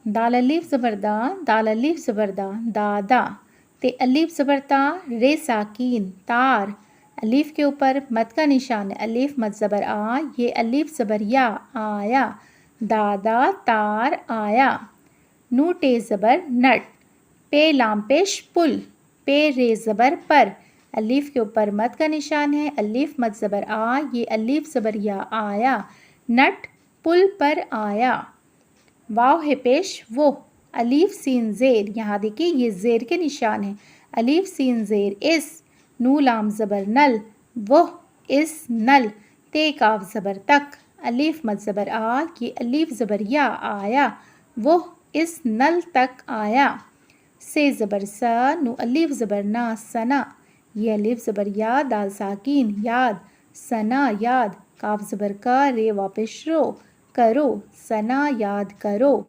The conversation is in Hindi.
दाल अलीफ ज़बर दा, दाल अलीफ ज़बर दा, दादा। ते अलीफ ज़बर ता, रे साकीन, तार। अलीफ के ऊपर मद का निशान है, अलीफ मद ज़बर आ, ये अलीफ ज़बर या, आया। दादा तार आया। नू टे ज़बर नट, पे लाम पेश पुल, पे रे ज़बर पर। अलीफ के ऊपर मद का निशान है, अलीफ मद ज़बर आ, ये अलीफ ज़बर या, आया। नट पुल पर आया। वाव है पेश वो, अलीफ सीन ज़ेर, यहाँ देखिए ये ज़ेर के निशान है, अलीफ सीन ज़ेर इस। नू लाम ज़बर नल, वो इस नल। ते काफ ज़बर तक, अलीफ मद ज़बर आ, ये अलीफ ज़बर या, आया। वो इस नल तक आया। से ज़बर सा, नू अलीफ ज़बर ना, सना। ये अलीफ ज़बर या, दाल साकीन, याद। सना याद। काफ ज़बर का, रे वापिश रो, करो। सना याद करो।